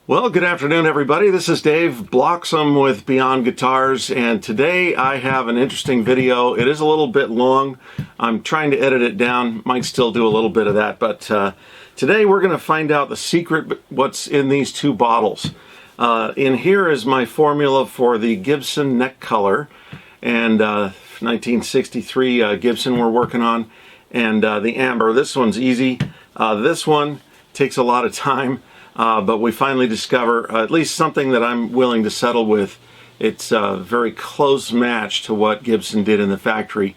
Well, good afternoon, everybody. This is Dave Bloxam with Beyond Guitars, and today I have an interesting video. It is a little bit long. I'm trying to edit it down. Might still do a little bit of that, but today we're going to find out the secret, what's in these two bottles. In here is my formula for the Gibson neck color, and 1963 Gibson we're working on, and the amber. This one's easy. This one takes a lot of time. But we finally discover at least something that I'm willing to settle with. It's a very close match to what Gibson did in the factory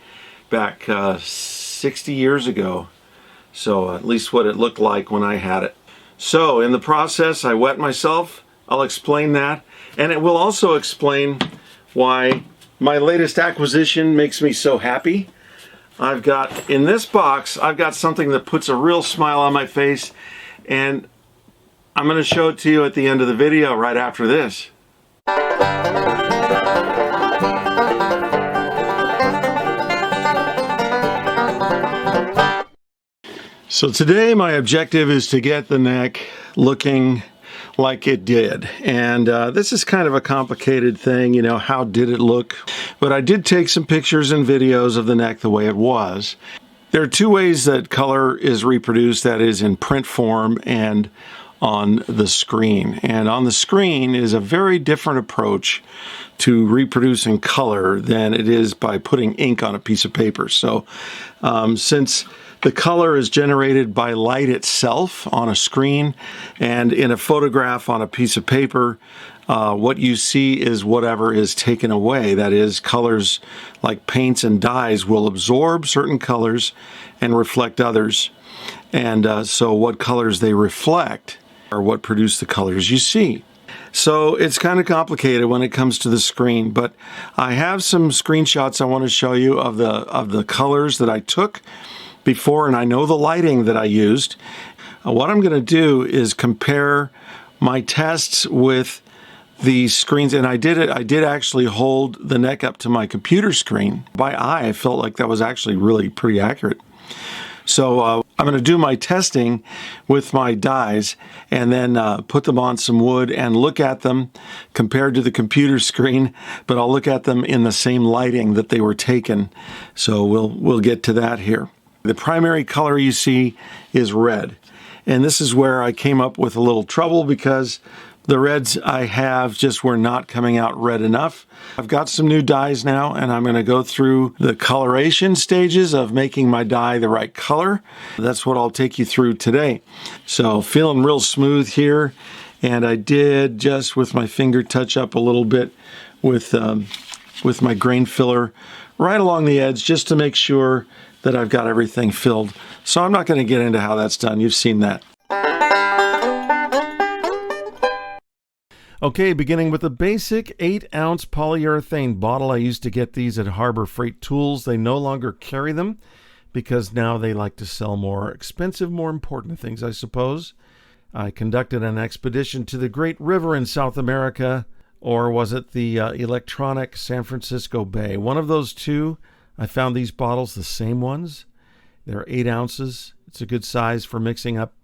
back 60 years ago. So at least what it looked like when I had it. So in the process, I wet myself. I'll explain that. And it will also explain why my latest acquisition makes me so happy. I've got, in this box, I've got something that puts a real smile on my face, and I'm going to show it to you at the end of the video right after this. So today my objective is to get the neck looking like it did. And this is kind of a complicated thing, you know, how did it look? But I did take some pictures and videos of the neck the way it was. There are two ways that color is reproduced, that is in print form and on the screen. And on the screen is a very different approach to reproducing color than it is by putting ink on a piece of paper. So since the color is generated by light itself on a screen and in a photograph on a piece of paper, what you see is whatever is taken away. That is, colors like paints and dyes will absorb certain colors and reflect others. And so what colors they reflect are what produce the colors you see. So it's kind of complicated when it comes to the screen, but I have some screenshots I want to show you of the colors that I took before, and I know the lighting that I used. What I'm going to do is compare my tests with the screens, and I did actually hold the neck up to my computer screen. By eye, I felt like that was actually really pretty accurate. So I'm going to do my testing with my dies and then put them on some wood and look at them compared to the computer screen, but I'll look at them in the same lighting that they were taken. So we'll get to that here. The primary color you see is red. And this is where I came up with a little trouble because the reds I have just were not coming out red enough. I've got some new dyes now, and I'm going to go through the coloration stages of making my dye the right color. That's what I'll take you through today. So feeling real smooth here, and I did just with my finger touch up a little bit with my grain filler right along the edge just to make sure that I've got everything filled. So I'm not going to get into how that's done. You've seen that. Okay, beginning with the basic 8-ounce polyurethane bottle. I used to get these at Harbor Freight Tools. They no longer carry them because now they like to sell more expensive, more important things, I suppose. I conducted an expedition to the Great River in South America, or was it the electronic San Francisco Bay? One of those two. I found these bottles, the same ones. They're 8 ounces. It's a good size for mixing up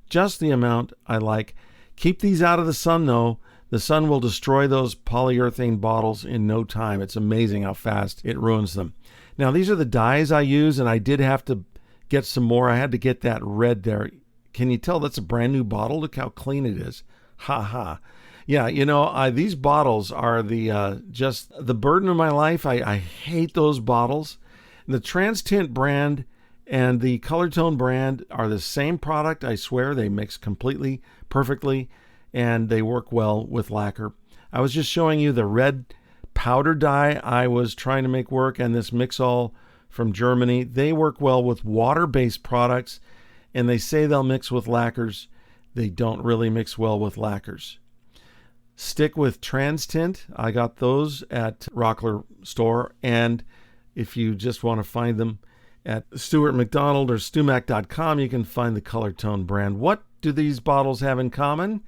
just the amount I like. Keep these out of the sun, though. The sun will destroy those polyurethane bottles in no time. It's amazing how fast it ruins them. Now, these are the dyes I use, and I did have to get some more. I had to get that red there. Can you tell that's a brand new bottle? Look how clean it is. Ha ha. Yeah, you know, these bottles are just the burden of my life. I hate those bottles. The TransTint brand and the Colortone brand are the same product. I swear they mix completely, perfectly, and they work well with lacquer. I was just showing you the red powder dye I was trying to make work, and this Mix-All from Germany. They work well with water-based products, and they say they'll mix with lacquers. They don't really mix well with lacquers. Stick with TransTint. I got those at Rockler store, and if you just want to find them at Stuart McDonald or StuMac.com, you can find the Colortone brand. What do these bottles have in common?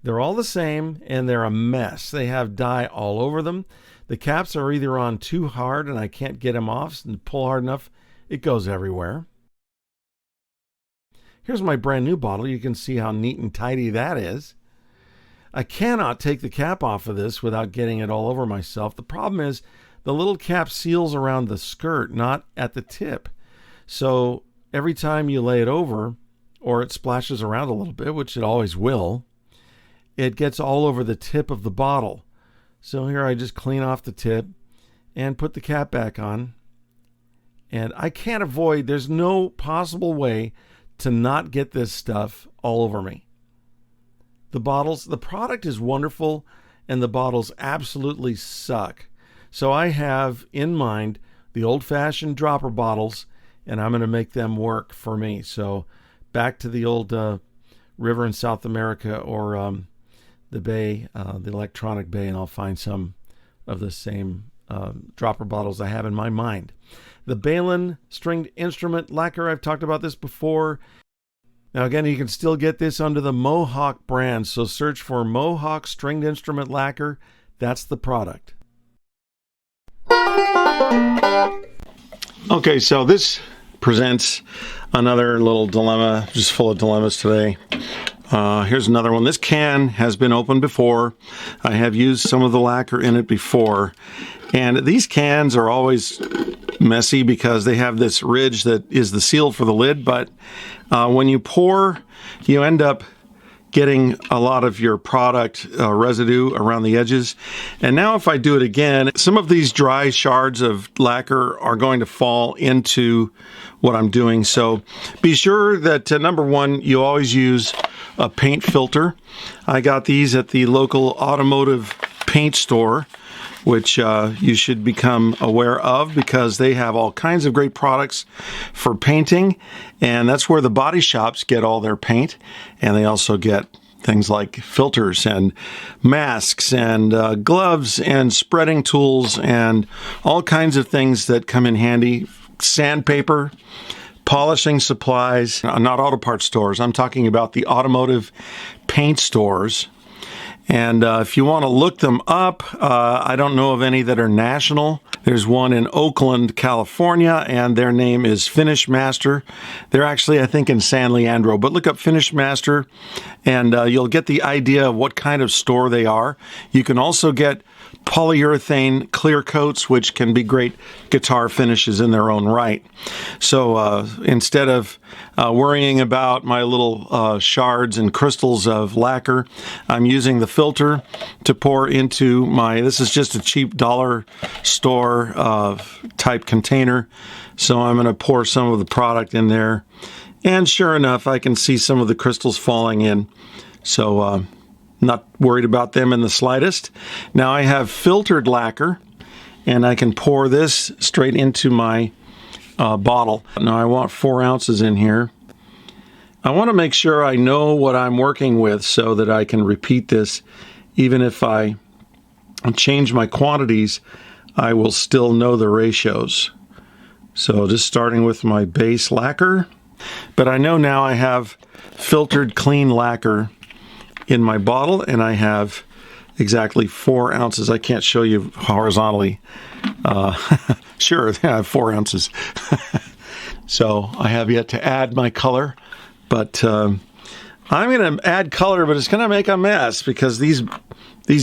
They're all the same, and they're a mess. They have dye all over them. The caps are either on too hard, and I can't get them off, and pull hard enough, it goes everywhere. Here's my brand new bottle. You can see how neat and tidy that is. I cannot take the cap off of this without getting it all over myself. The problem is the little cap seals around the skirt, not at the tip. So every time you lay it over, or it splashes around a little bit, which it always will, it gets all over the tip of the bottle. So here I just clean off the tip and put the cap back on. And I can't avoid, there's no possible way to not get this stuff all over me. The product is wonderful, and the bottles absolutely suck. So I have in mind the old-fashioned dropper bottles, and I'm going to make them work for me. So back to the old river in South America, or the bay, the electronic bay, and I'll find some of the same dropper bottles I have in my mind. The Balin stringed instrument lacquer, I've talked about this before. Now again, you can still get this under the Mohawk brand, so search for Mohawk stringed instrument lacquer. That's the product. Okay, so this presents another little dilemma, just full of dilemmas today. Here's another one. This can has been opened before. I have used some of the lacquer in it before. And these cans are always messy because they have this ridge that is the seal for the lid. But when you pour, you end up getting a lot of your product residue around the edges. And now if I do it again, some of these dry shards of lacquer are going to fall into what I'm doing. So be sure that number one, you always use a paint filter. I got these at the local automotive paint store, which you should become aware of because they have all kinds of great products for painting, and that's where the body shops get all their paint. And they also get things like filters and masks and gloves and spreading tools and all kinds of things that come in handy. Sandpaper, polishing supplies, not auto parts stores. I'm talking about the automotive paint stores. And if you want to look them up, I don't know of any that are national. There's one in Oakland, California, and their name is Finish Master. They're actually, I think, in San Leandro. But look up Finish Master, and you'll get the idea of what kind of store they are. You can also get polyurethane clear coats, which can be great guitar finishes in their own right. So instead of worrying about my little shards and crystals of lacquer, I'm using the filter to pour into my, this is just a cheap dollar store type container. So I'm going to pour some of the product in there. And sure enough, I can see some of the crystals falling in. So not worried about them in the slightest. Now I have filtered lacquer, and I can pour this straight into my bottle. Now I want 4 ounces in here. I want to make sure I know what I'm working with so that I can repeat this. Even if I change my quantities, I will still know the ratios. So just starting with my base lacquer. But I know now I have filtered clean lacquer in my bottle, and I have exactly 4 ounces. I can't show you horizontally. Sure, I have 4 ounces. So I have yet to add my color, but I'm going to add color, but it's going to make a mess because these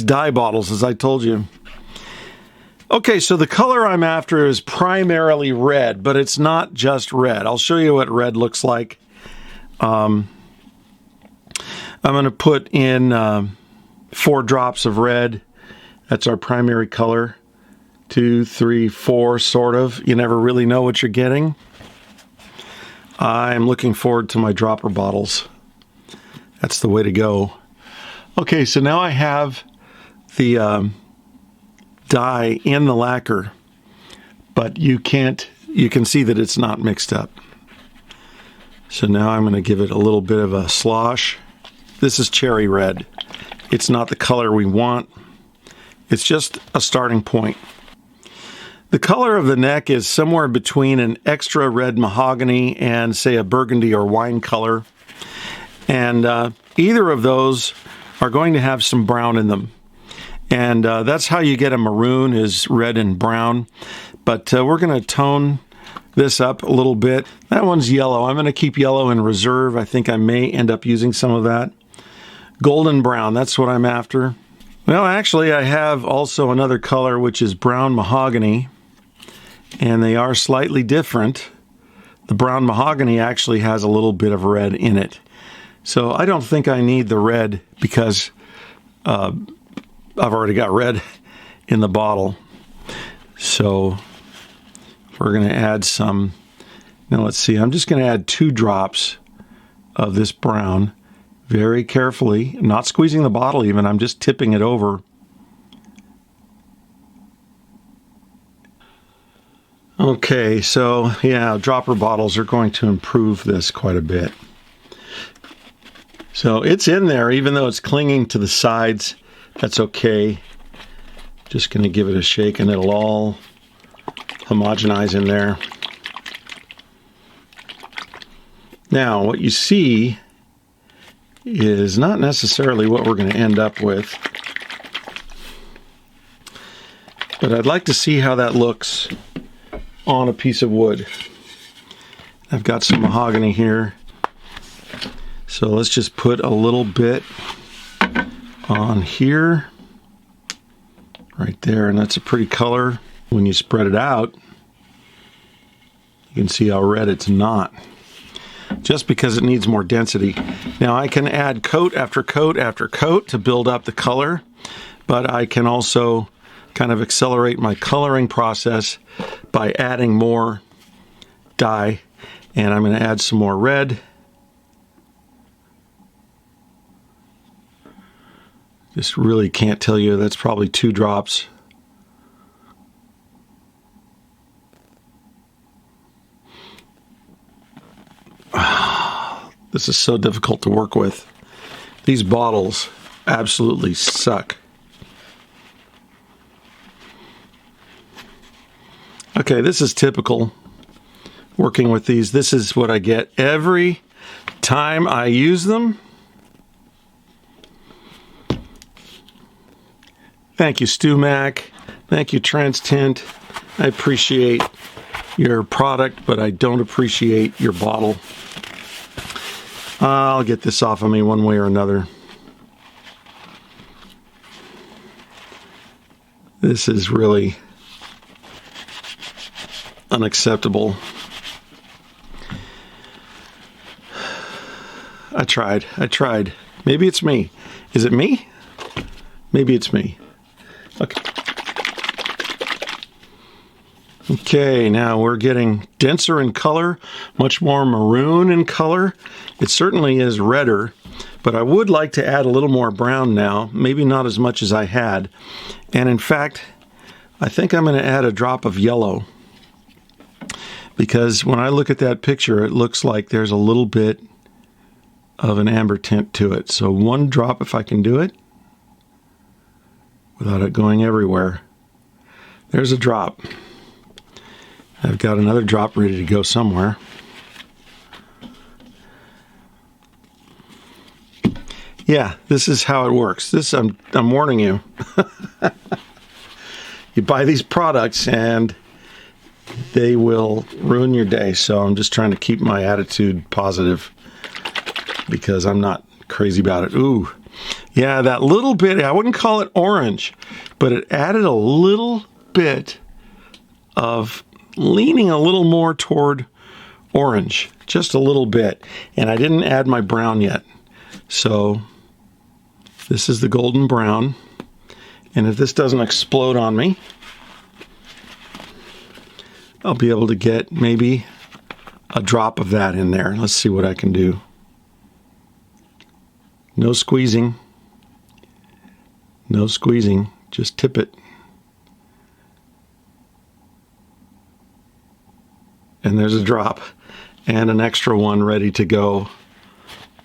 dye bottles, as I told you. Okay, so the color I'm after is primarily red, but it's not just red. I'll show you what red looks like. I'm going to put in 4 drops of red. That's our primary color. 2, 3, 4, sort of. You never really know what you're getting. I'm looking forward to my dropper bottles. That's the way to go. Okay, so now I have the dye in the lacquer, but you can see that it's not mixed up. So now I'm going to give it a little bit of a slosh. This is cherry red. It's not the color we want. It's just a starting point. The color of the neck is somewhere between an extra red mahogany and, say, a burgundy or wine color. And either of those are going to have some brown in them. And that's how you get a maroon, is red and brown. But we're going to tone this up a little bit. That one's yellow. I'm going to keep yellow in reserve. I think I may end up using some of that. Golden brown, that's what I'm after. Well, actually, I have also another color, which is brown mahogany, and they are slightly different. The brown mahogany actually has a little bit of red in it. So I don't think I need the red because I've already got red in the bottle. So we're going to add some. Now let's see, I'm just going to add 2 drops of this brown very carefully. I'm not squeezing the bottle even, I'm just tipping it over. Okay, so yeah, dropper bottles are going to improve this quite a bit. So it's in there, even though it's clinging to the sides. That's okay. Just going to give it a shake and it'll all homogenize in there. Now, what you see is not necessarily what we're going to end up with. But I'd like to see how that looks on a piece of wood. I've got some mahogany here. So let's just put a little bit on here, right there, and that's a pretty color. When you spread it out, you can see how red it's not, just because it needs more density. Now I can add coat after coat after coat to build up the color, but I can also kind of accelerate my coloring process by adding more dye, and I'm going to add some more red. Just really can't tell you, that's probably 2 drops. This is so difficult to work with. These bottles absolutely suck. Okay, this is typical working with these. This is what I get every time I use them. Thank you, Stu Mac. Thank you, TransTint. I appreciate your product, but I don't appreciate your bottle. I'll get this off of me one way or another. This is really unacceptable. I tried. Maybe it's me. Is it me? Maybe it's me. Okay, now we're getting denser in color, much more maroon in color. It certainly is redder, but I would like to add a little more brown now, maybe not as much as I had. And in fact, I think I'm going to add a drop of yellow, because when I look at that picture, it looks like there's a little bit of an amber tint to it. So 1 drop if I can do it, without it going everywhere. There's a drop. I've got another drop ready to go somewhere. Yeah, this is how it works. I'm warning you. You buy these products and they will ruin your day. So I'm just trying to keep my attitude positive because I'm not crazy about it. Ooh. Yeah, that little bit, I wouldn't call it orange, but it added a little bit of leaning a little more toward orange, just a little bit. And I didn't add my brown yet. So this is the golden brown. And if this doesn't explode on me, I'll be able to get maybe a drop of that in there. Let's see what I can do. No squeezing. No squeezing. Just tip it. And there's a drop. And an extra one ready to go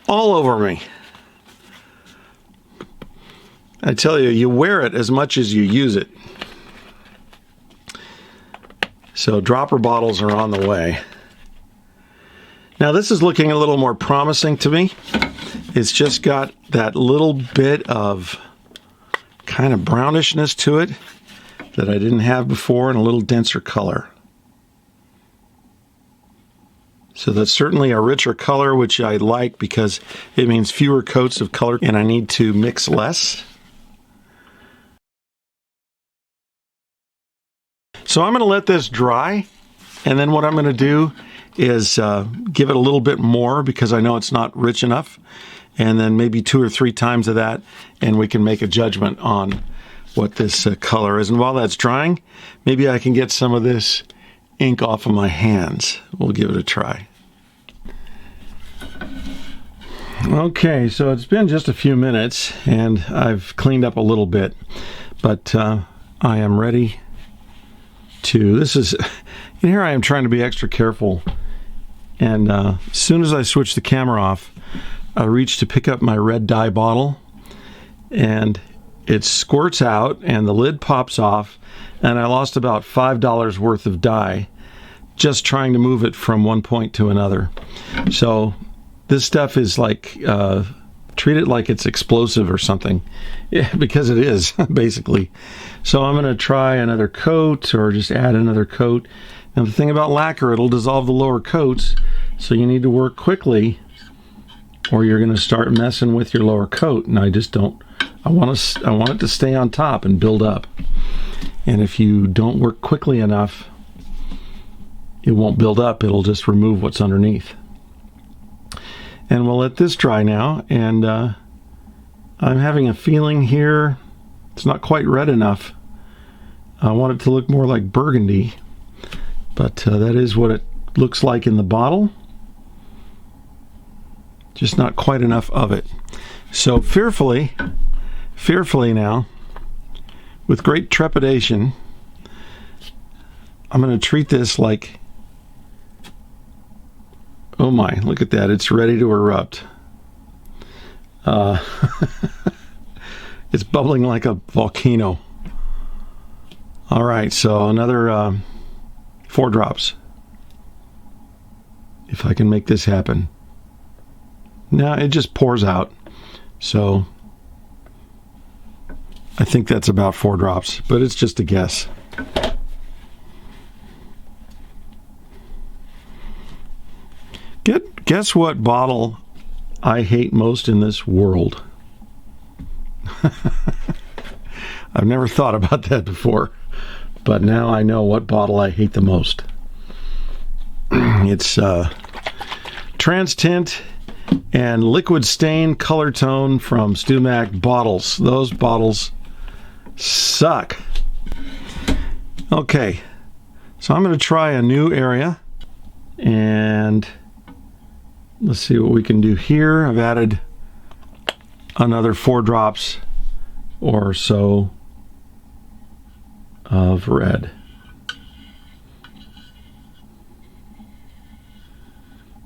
all over me. I tell you, you wear it as much as you use it. So dropper bottles are on the way. Now this is looking a little more promising to me. It's just got that little bit of kind of brownishness to it that I didn't have before, and a little denser color. So that's certainly a richer color, which I like because it means fewer coats of color and I need to mix less. So I'm going to let this dry, and then what I'm going to do is give it a little bit more because I know it's not rich enough, and then maybe 2 or 3 times of that, and we can make a judgment on what this color is. And while that's drying, maybe I can get some of this ink off of my hands. We'll give it a try. Okay, so it's been just a few minutes and I've cleaned up a little bit, but I am ready to, here I am trying to be extra careful, and as soon as I switch the camera off, I reach to pick up my red dye bottle and it squirts out and the lid pops off, and I lost about $5 worth of dye just trying to move it from one point to another. So this stuff is like, treat it like it's explosive or something. Yeah, because it is, basically. So I'm going to try another coat or just add another coat. Now the thing about lacquer, it'll dissolve the lower coats, so you need to work quickly or you're going to start messing with your lower coat. And I just don't, I want it to stay on top and build up. And if you don't work quickly enough, it won't build up, it'll just remove what's underneath. And we'll let this dry now, and I'm having a feeling here it's not quite red enough. I want it to look more like burgundy, but that is what it looks like in the bottle. Just not quite enough of it. So fearfully now, with great trepidation, I'm going to treat this like, oh my, look at that, it's ready to erupt. It's bubbling like a volcano. All right, so another 4 drops. If I can make this happen. Now it just pours out. So I think that's about 4 drops, but it's just a guess. Guess what bottle I hate most in this world? I've never thought about that before, but now I know what bottle I hate the most. It's Trans Tint and Liquid Stain Color Tone from StewMac bottles. Those bottles suck. Okay, so I'm going to try a new area, and let's see what we can do here. I've added another 4 drops or so of red.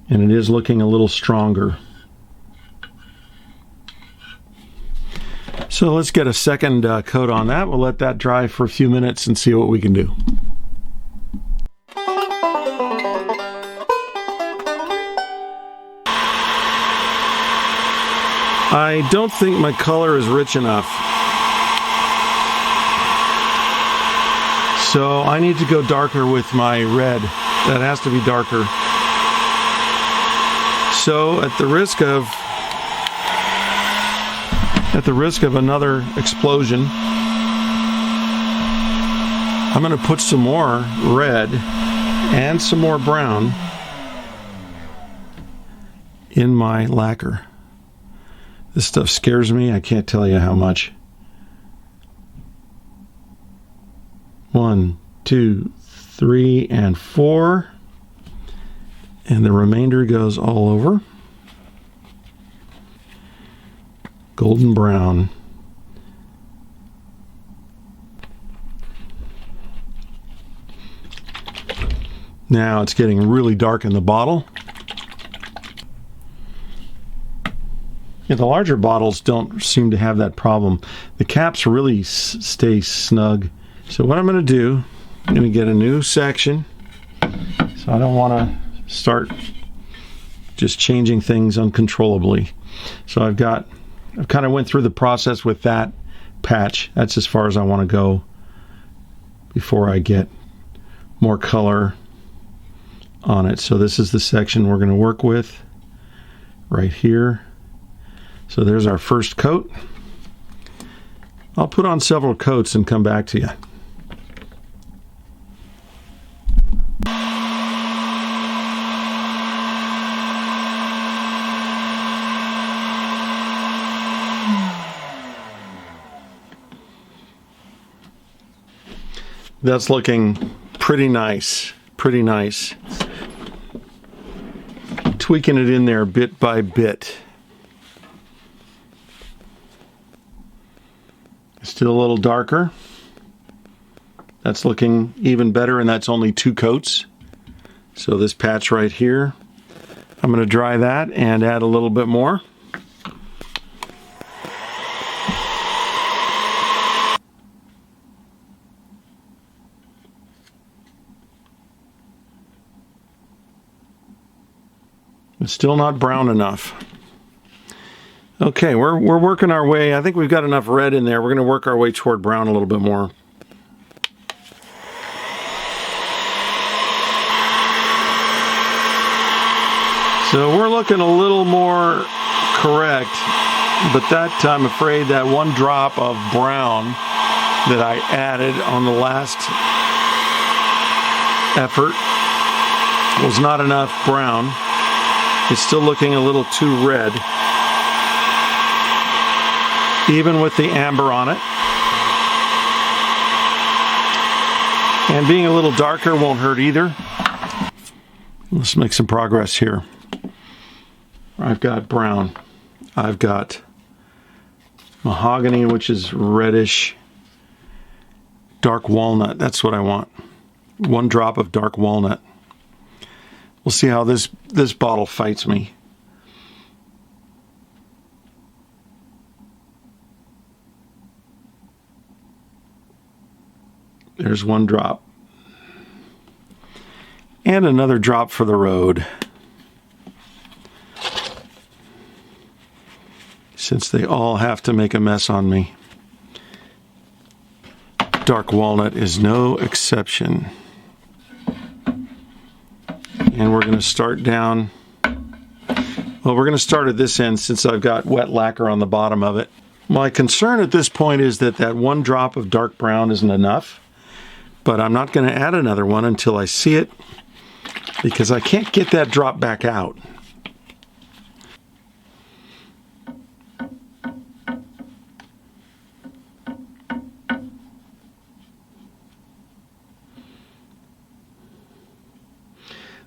And it is looking a little stronger. So let's get a second coat on that. We'll let that dry for a few minutes and see what we can do. I don't think my color is rich enough. So I need to go darker with my red. That has to be darker. So at the risk of another explosion, I'm going to put some more red and some more brown in my lacquer. This stuff scares me. I can't tell you how much. 1, 2, 3, and 4. And the remainder goes all over. Golden brown. Now it's getting really dark in the bottle. Yeah, the larger bottles don't seem to have that problem. The caps really stay snug. So what I'm going to do, I'm going to get a new section. So I don't want to start just changing things uncontrollably. So I've kind of went through the process with that patch. That's as far as I want to go before I get more color on it. So this is the section we're going to work with right here. So there's our first coat. I'll put on several coats and come back to you. That's looking pretty nice, pretty nice. Tweaking it in there bit by bit. Still a little darker. That's looking even better, and that's only 2 coats. So this patch right here, I'm going to dry that and add a little bit more. It's still not brown enough. Okay, we're working our way. I think we've got enough red in there. We're going to work our way toward brown a little bit more. So we're looking a little more correct, but that I'm afraid that one drop of brown that I added on the last effort was not enough brown. It's still looking a little too red, even with the amber on it. And being a little darker won't hurt either. Let's make some progress here. I've got brown. I've got mahogany, which is reddish. Dark walnut, that's what I want. 1 drop of dark walnut. We'll see how this bottle fights me. There's 1 drop. And another drop for the road. Since they all have to make a mess on me. Dark walnut is no exception. And we're going to start down. Well, we're going to start at this end since I've got wet lacquer on the bottom of it. My concern at this point is that 1 drop of dark brown isn't enough, but I'm not going to add another one until I see it, because I can't get that drop back out.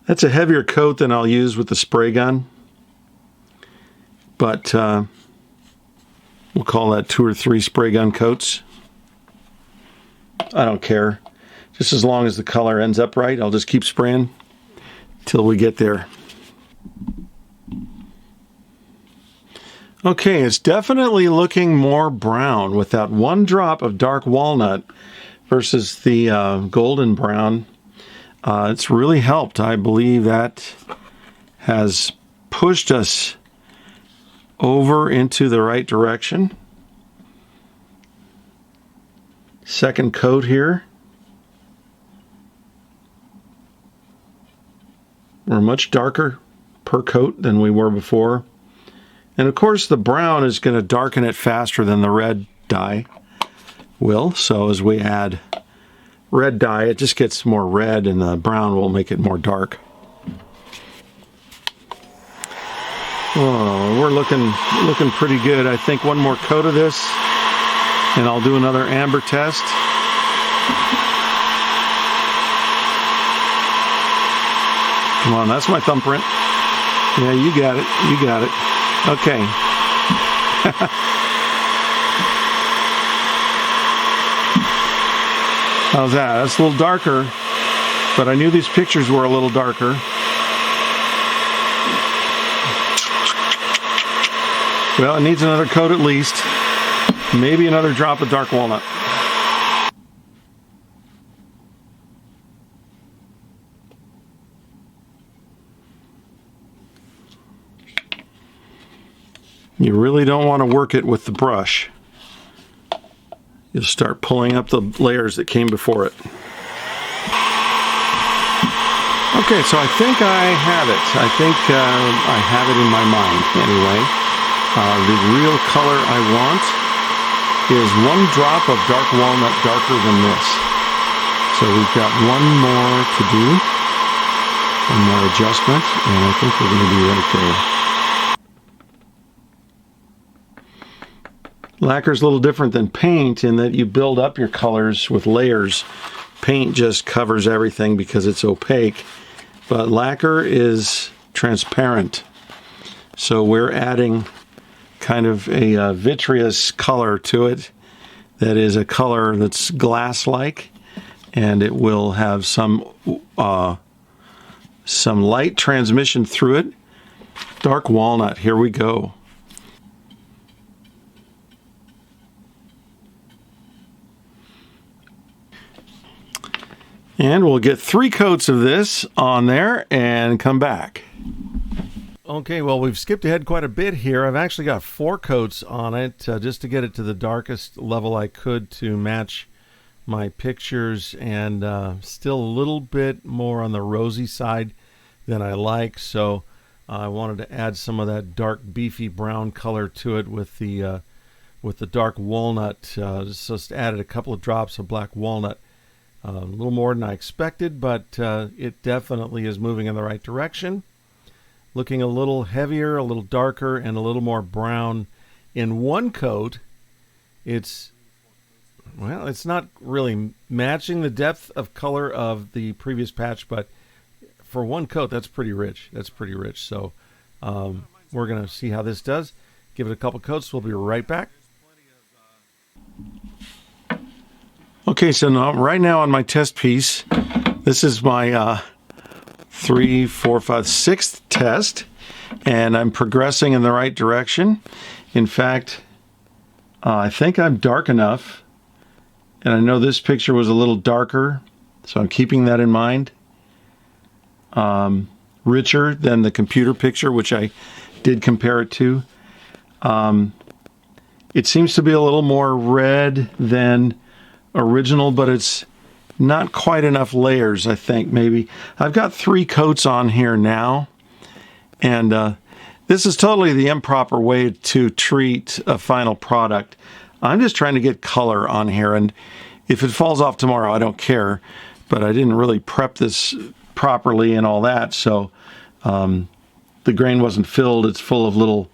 That's a heavier coat than I'll use with the spray gun, but we'll call that 2 or 3 spray gun coats. I don't care. Just as long as the color ends up right, I'll just keep spraying till we get there. Okay, it's definitely looking more brown with that 1 drop of dark walnut versus the golden brown. It's really helped. I believe that has pushed us over into the right direction. Second coat here. We're much darker per coat than we were before. And of course the brown is going to darken it faster than the red dye will. So as we add red dye, it just gets more red, and the brown will make it more dark. Oh, we're looking pretty good. I think 1 more coat of this, and I'll do another amber test. Come on, that's my thumbprint. Yeah, you got it. You got it. Okay. How's that? That's a little darker, but I knew these pictures were a little darker. Well, it needs another coat at least. Maybe another drop of dark walnut. You really don't want to work it with the brush. You'll start pulling up the layers that came before it. Okay, so I think I have it. I think I have it in my mind anyway. The real color I want is 1 drop of dark walnut darker than this. So we've got one more to do, one more adjustment, and I think we're going to be right there. Lacquer's a little different than paint in that you build up your colors with layers. Paint just covers everything because it's opaque. But lacquer is transparent, so we're adding kind of a vitreous color to it that is a color that's glass-like, and it will have some light transmission through it. Dark walnut, here we go. And we'll get 3 coats of this on there and come back. Okay, well, we've skipped ahead quite a bit here. I've actually got 4 coats on it just to get it to the darkest level I could to match my pictures, and still a little bit more on the rosy side than I like. So I wanted to add some of that dark beefy brown color to it with the dark walnut. Just added a couple of drops of black walnut. A little more than I expected, but it definitely is moving in the right direction. Looking a little heavier, a little darker, and a little more brown in one coat. It's not really matching the depth of color of the previous patch, but for one coat, that's pretty rich. So we're going to see how this does. Give it a couple coats. We'll be right back. Okay, so right now on my test piece, this is my 3, 4, 5, 6th test, and I'm progressing in the right direction. In fact, I think I'm dark enough, and I know this picture was a little darker, so I'm keeping that in mind. Richer than the computer picture, which I did compare it to. It seems to be a little more red than original, but it's not quite enough layers, I think, maybe. I've got 3 coats on here now, and this is totally the improper way to treat a final product. I'm just trying to get color on here, and if it falls off tomorrow, I don't care, but I didn't really prep this properly and all that, so the grain wasn't filled. It's full of little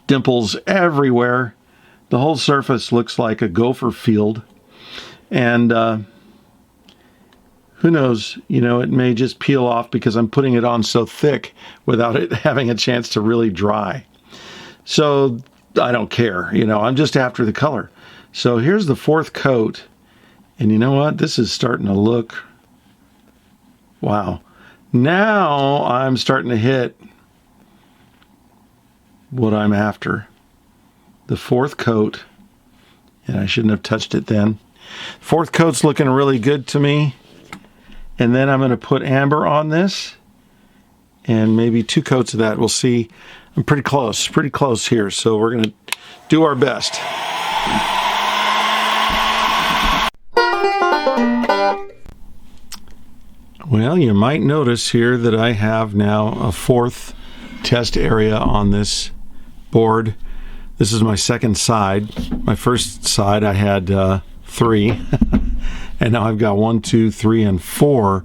dimples everywhere. The whole surface looks like a gopher field. And who knows, it may just peel off because I'm putting it on so thick without it having a chance to really dry. So I don't care, I'm just after the color. So here's the 4th coat. And you know what? This is starting to look, wow. Now I'm starting to hit what I'm after. The 4th coat, and I shouldn't have touched it then. 4th coat's looking really good to me. And then I'm going to put amber on this, and maybe 2 coats of that. We'll see. I'm pretty close here, so we're going to do our best. Well, you might notice here that I have now a 4th test area on this board. This is my 2nd side. My first side I had 3, and now I've got 1, 2, 3, and 4.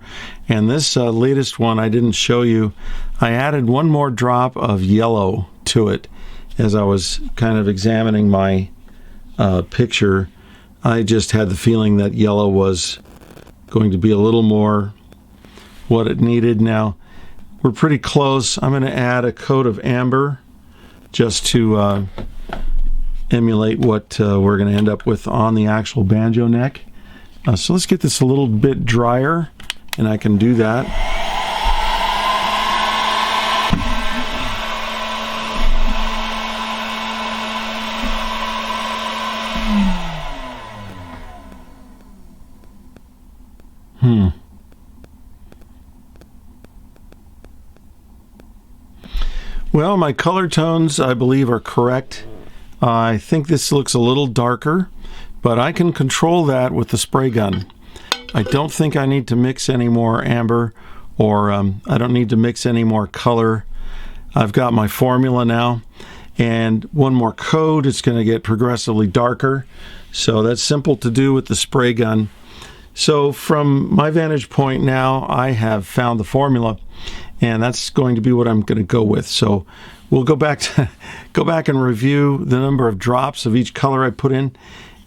And this latest one I didn't show you. I added 1 more drop of yellow to it as I was kind of examining my picture. I just had the feeling that yellow was going to be a little more what it needed. Now we're pretty close. I'm going to add a coat of amber just to emulate what we're going to end up with on the actual banjo neck. So let's get this a little bit drier, and I can do that. Well, my color tones, I believe, are correct. I think this looks a little darker, but I can control that with the spray gun. I don't think I need to mix any more amber or I don't need to mix any more color. I've got my formula now, and one more coat, it's going to get progressively darker. So that's simple to do with the spray gun. So from my vantage point now, I have found the formula, and that's going to be what I'm going to go with. So we'll go back and review the number of drops of each color I put in,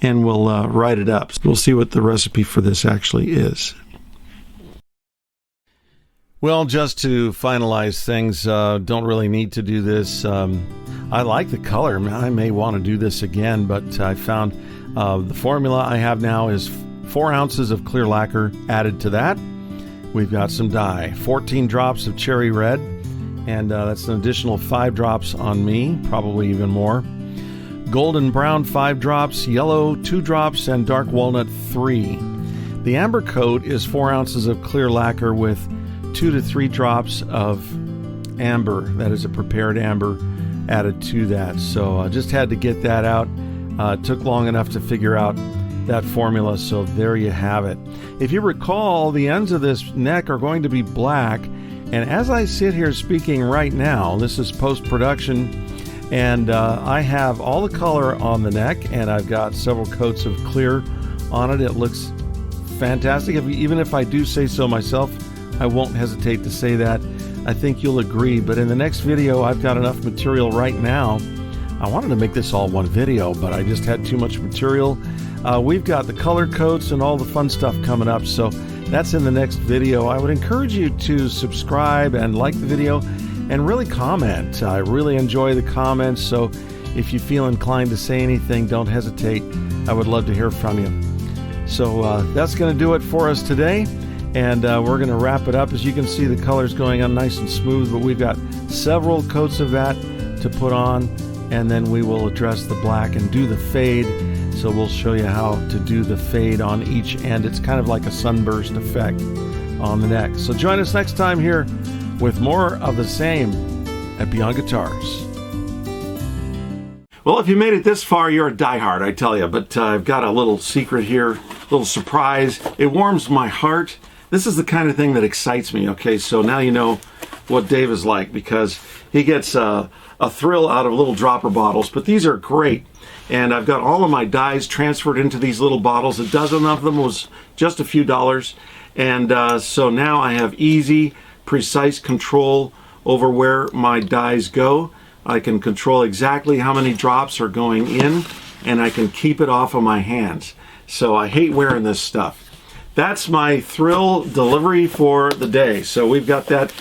and we'll write it up. We'll see what the recipe for this actually is. Well, just to finalize things, don't really need to do this. I like the color. I may want to do this again, but I found the formula I have now is 4 ounces of clear lacquer added to that. We've got some dye, 14 drops of cherry red, and that's an additional 5 drops on me, probably even more. Golden brown 5 drops, yellow 2 drops, and dark walnut 3. The amber coat is 4 ounces of clear lacquer with 2 to 3 drops of amber, that is a prepared amber, added to that. So I just had to get that out. It took long enough to figure out that formula, so there you have it. If you recall, the ends of this neck are going to be black, and as I sit here speaking right now, this is post-production, and I have all the color on the neck, and I've got several coats of clear on it. It looks fantastic. Even if I do say so myself, I won't hesitate to say that. I think you'll agree, but in the next video, I've got enough material right now. I wanted to make this all one video, but I just had too much material. We've got the color coats and all the fun stuff coming up, so that's in the next video. I would encourage you to subscribe and like the video and really comment. I really enjoy the comments, so if you feel inclined to say anything, don't hesitate. I would love to hear from you. So that's going to do it for us today, and we're going to wrap it up. As you can see, the color's going on nice and smooth, but we've got several coats of that to put on, and then we will address the black and do the fade. So we'll show you how to do the fade on each end. It's kind of like a sunburst effect on the neck. So join us next time here with more of the same at Beyond Guitars. Well, if you made it this far, you're a diehard, I tell you. But I've got a little secret here, a little surprise. It warms my heart. This is the kind of thing that excites me. Okay, so now you know what Dave is like, because he gets a thrill out of little dropper bottles. But these are great. And I've got all of my dyes transferred into these little bottles. A dozen of them was just a few dollars. And so now I have easy, precise control over where my dyes go. I can control exactly how many drops are going in, and I can keep it off of my hands. So I hate wearing this stuff. That's my thrill delivery for the day. So we've got that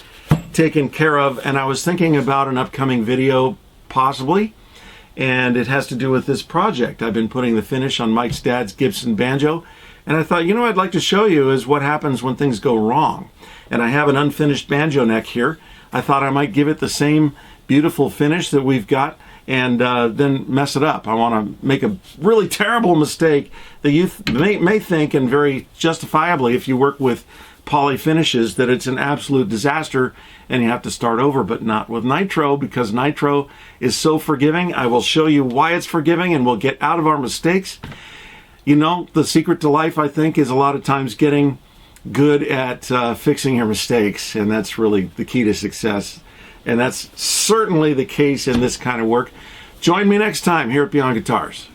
taken care of. And I was thinking about an upcoming video, possibly. And it has to do with this project. I've been putting the finish on Mike's dad's Gibson banjo, and I thought, you know what I'd like to show you is what happens when things go wrong. And I have an unfinished banjo neck here. I thought I might give it the same beautiful finish that we've got, and then mess it up. I want to make a really terrible mistake that you may think, and very justifiably if you work with poly finishes, that it's an absolute disaster and you have to start over, but not with nitro, because nitro is so forgiving. I will show you why it's forgiving, and we'll get out of our mistakes. You know, the secret to life, I think, is a lot of times getting good at fixing your mistakes, and that's really the key to success. And that's certainly the case in this kind of work. Join me next time here at Beyond Guitars.